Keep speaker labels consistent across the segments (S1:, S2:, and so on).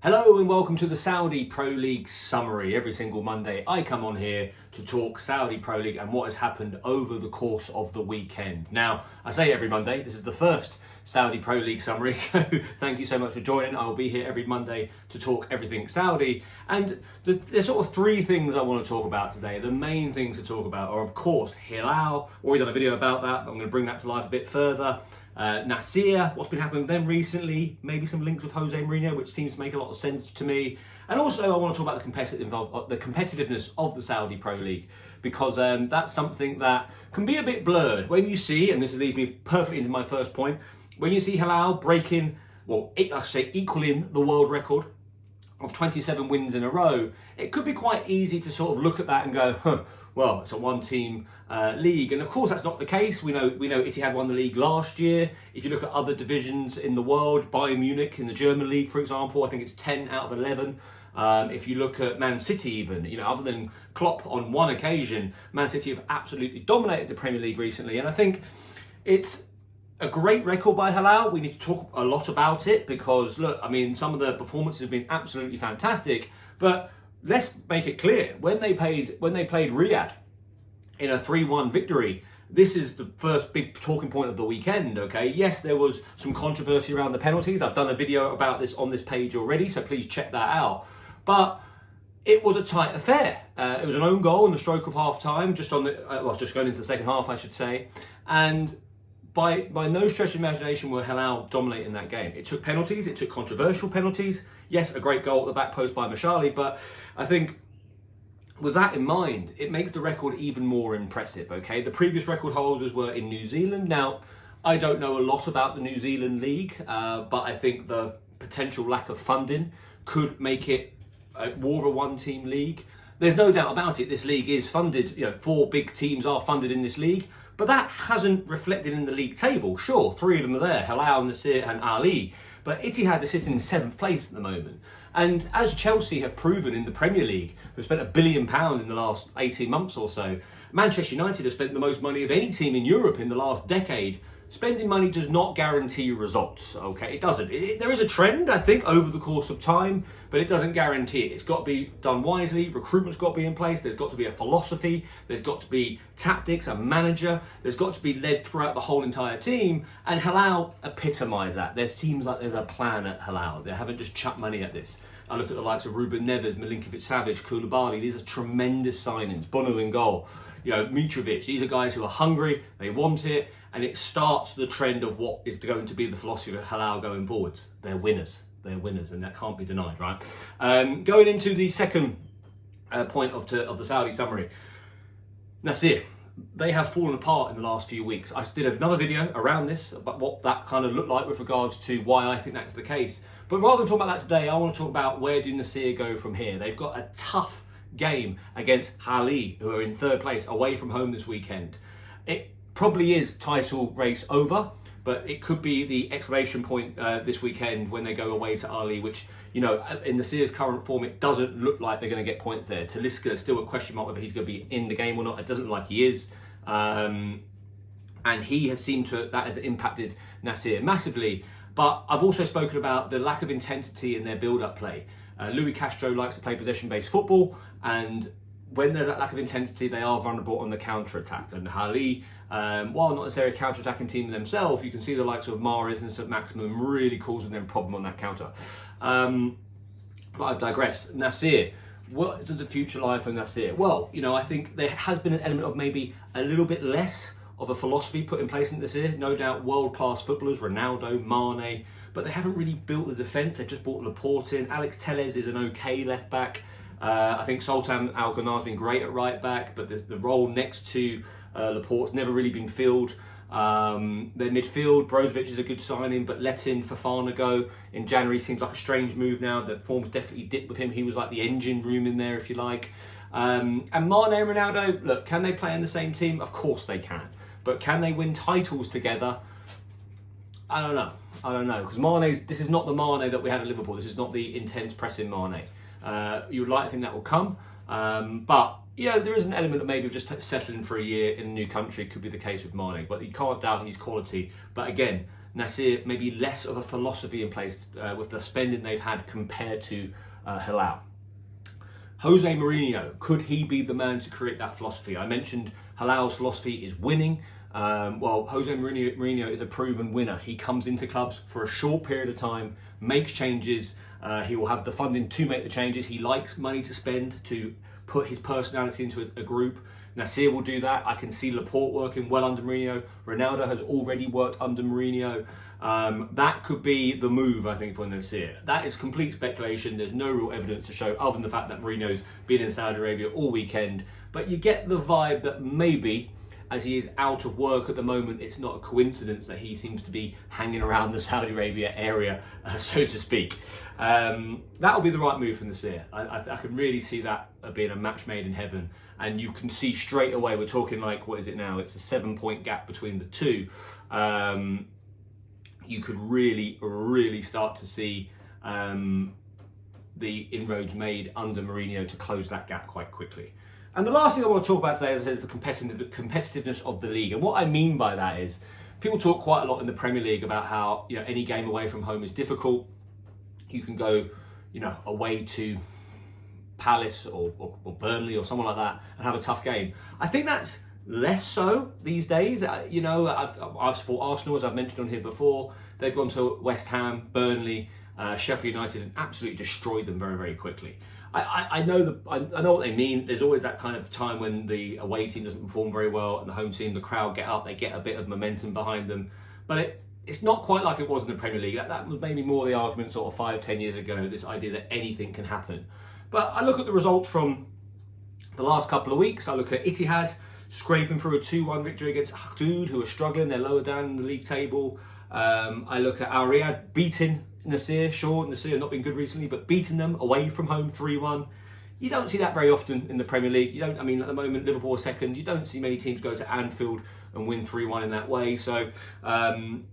S1: Hello and welcome to the Saudi Pro League summary. Every single Monday I come on here to talk Saudi Pro League and what has happened over the course of the weekend. Now, I say every Monday, this is the first Saudi Pro League summary, so thank you so much for joining. I will be here every Monday to talk everything Saudi. And there's sort of three things I want to talk about today. The main things to talk about are, of course, Hilal. Already done a video about that, but I'm going to bring that to life a bit further. Nasir, what's been happening with them recently, maybe some links with Jose Mourinho, which seems to make a lot of sense to me. And also I want to talk about the competitiveness of the Saudi Pro League, because that's something that can be a bit blurred. When you see, and this leads me perfectly into my first point, when you see Hilal breaking, equaling the world record of 27 wins in a row, it could be quite easy to sort of look at that and go, well, it's a one-team league, and of course that's not the case. We know Etihad won the league last year. If you look at other divisions in the world, Bayern Munich in the German league, for example, I think it's 10 out of 11. If you look at Man City, even, other than Klopp on one occasion, Man City have absolutely dominated the Premier League recently, and I think it's a great record by Hilal. We need to talk a lot about it because, look, some of the performances have been absolutely fantastic, but let's make it clear, when they played Riyadh in a 3-1 victory, this is the first big talking point of the weekend, okay? Yes, there was some controversy around the penalties. I've done a video about this on this page already, so please check that out. But it was a tight affair. It was an own goal in the stroke of half time, just going into the second half, I should say. And by no stretch of imagination were Hilal dominating that game. It took penalties, it took controversial penalties. Yes, a great goal at the back post by Mashali, but I think with that in mind, it makes the record even more impressive, okay? The previous record holders were in New Zealand. Now, I don't know a lot about the New Zealand league, but I think the potential lack of funding could make it more of a one-team league. There's no doubt about it, this league is funded, 4 big teams are funded in this league, but that hasn't reflected in the league table. Sure, 3 of them are there, Hilal, Nasir and Ali, but Etihad is sitting in 7th place at the moment. And as Chelsea have proven in the Premier League, who've spent £1 billion in the last 18 months or so, Manchester United have spent the most money of any team in Europe in the last decade. Spending money does not guarantee results, okay? It doesn't. There is a trend, I think, over the course of time, but it doesn't guarantee it. It's got to be done wisely. Recruitment's got to be in place. There's got to be a philosophy. There's got to be tactics, a manager. There's got to be led throughout the whole entire team. And Hilal epitomise that. There seems like there's a plan at Hilal. They haven't just chucked money at this. I look at the likes of Ruben Neves, Milinkovic-Savic, Koulibaly. These are tremendous signings. Bono in goal. Mitrovic. These are guys who are hungry. They want it. And it starts the trend of what is going to be the philosophy of Hilal going forwards. They're winners, and that can't be denied, right? Going into the second point of the Saudi summary, Nasir, they have fallen apart in the last few weeks. I did another video around this, about what that kind of looked like with regards to why I think that's the case. But rather than talk about that today, I want to talk about where do Nasir go from here. They've got a tough game against Ali, who are in 3rd place, away from home this weekend. It probably is title race over, but it could be the exclamation point this weekend when they go away to Ali, which, in Nasir's current form, it doesn't look like they're going to get points there. Talisca is still a question mark whether he's going to be in the game or not. It doesn't look like he is. And he has that has impacted Nasir massively. But I've also spoken about the lack of intensity in their build-up play. Louis Castro likes to play possession-based football, and when there's that lack of intensity, they are vulnerable on the counter-attack. And Ali, while not necessarily a counter-attacking team themselves, you can see the likes of Mahrez and St. Maximum really causing them a problem on that counter. But I've digressed. Nasir, what is the future life for Nasir? Well, I think there has been an element of maybe a little bit less of a philosophy put in place in Nasir. No doubt world-class footballers, Ronaldo, Mane, but they haven't really built the defence. They've just brought Laporte in. Alex Telles is an okay left-back. I think Sultan Al Ghanar's been great at right back, but the role next to Laporte's never really been filled. Their midfield, Brozovic is a good signing, but letting Fofana go in January seems like a strange move now. The form's definitely dipped with him. He was like the engine room in there, if you like. And Mane and Ronaldo, look, can they play in the same team? Of course they can. But can they win titles together? I don't know. Because this is not the Mane that we had at Liverpool. This is not the intense pressing Mane. You would like to think that will come. But there is an element of maybe just settling for a year in a new country. Could be the case with Mane, but you can't doubt his quality. But again, Nasir maybe less of a philosophy in place with the spending they've had compared to Hilal. Jose Mourinho, could he be the man to create that philosophy? I mentioned Hilal's philosophy is winning. Well, Jose Mourinho is a proven winner. He comes into clubs for a short period of time, makes changes. He will have the funding to make the changes. He likes money to spend, to put his personality into a group. Nasir will do that. I can see Laporte working well under Mourinho. Ronaldo has already worked under Mourinho. That could be the move, I think, for Nasir. That is complete speculation. There's no real evidence to show other than the fact that Mourinho's been in Saudi Arabia all weekend. But you get the vibe that maybe, as he is out of work at the moment, it's not a coincidence that he seems to be hanging around the Saudi Arabia area, so to speak. That'll be the right move for Nasir. I can really see that being a match made in heaven. And you can see straight away, we're talking like, what is it now? It's a 7-point gap between the two. You could really start to see the inroads made under Mourinho to close that gap quite quickly. And the last thing I want to talk about today, as I said, is the competitiveness of the league. And what I mean by that is, people talk quite a lot in the Premier League about how, you know, any game away from home is difficult. You can go, you know, away to Palace or Burnley or someone like that and have a tough game. I think that's less so these days. You know, I've support Arsenal, as I've mentioned on here before. They've gone to West Ham, Burnley, Sheffield United, and absolutely destroyed them very quickly. I know what they mean. There's always that kind of time when the away team doesn't perform very well and the home team, the crowd get up, they get a bit of momentum behind them. But it's not quite like it was in the Premier League. That was maybe more the argument sort of 5-10 years ago, this idea that anything can happen. But I look at the results from the last couple of weeks. I look at Etihad scraping through a 2-1 victory against Hadud, who are struggling. They're lower down in the league table. I look at Al Riyadh beating Nasir. Sure, Nasir not been good recently, but beating them away from home 3-1. You don't see that very often in the Premier League. You don't. I mean, at the moment, Liverpool are second. You don't see many teams go to Anfield and win 3-1 in that way. So,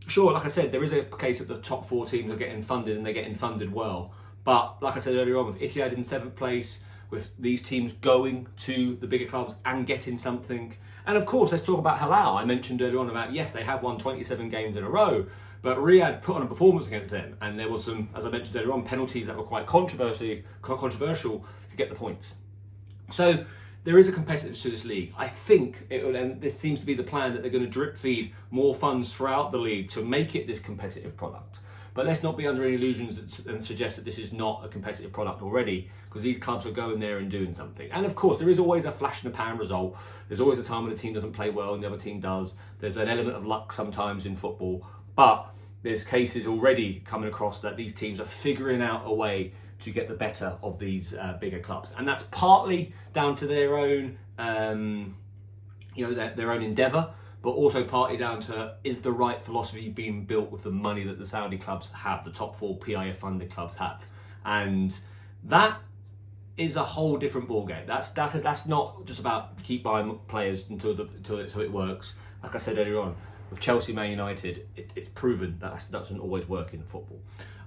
S1: sure, like I said, there is a case that the top 4 teams are getting funded and they're getting funded well. But like I said earlier on, with Etihad in 7th place, with these teams going to the bigger clubs and getting something. And of course, let's talk about Hilal. I mentioned earlier on about, yes, they have won 27 games in a row, but Riyadh put on a performance against them. And there was some, as I mentioned earlier on, penalties that were quite controversial to get the points. So there is a competitiveness to this league. I think, and this seems to be the plan, that they're going to drip feed more funds throughout the league to make it this competitive product. But let's not be under any illusions and suggest that this is not a competitive product already, because these clubs are going there and doing something. And of course, there is always a flash in the pan result. There's always a time when the team doesn't play well and the other team does. There's an element of luck sometimes in football. But there's cases already coming across that these teams are figuring out a way to get the better of these bigger clubs. And that's partly down to their own, their own endeavour, but also partly down to, is the right philosophy being built with the money that the Saudi clubs have, the top 4 PIF funded clubs have. And that is a whole different ballgame. That's not just about keep buying players until it works. Like I said earlier on, with Chelsea, Man United, it's proven that doesn't always work in football.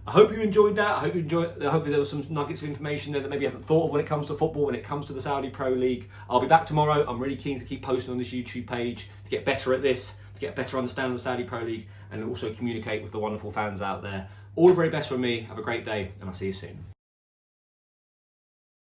S1: I hope you enjoyed that. I hope there was some nuggets of information there that maybe you haven't thought of when it comes to football, when it comes to the Saudi Pro League. I'll be back tomorrow. I'm really keen to keep posting on this YouTube page to get better at this, to get a better understanding of the Saudi Pro League, and also communicate with the wonderful fans out there. All the very best from me. Have a great day, and I'll see you soon.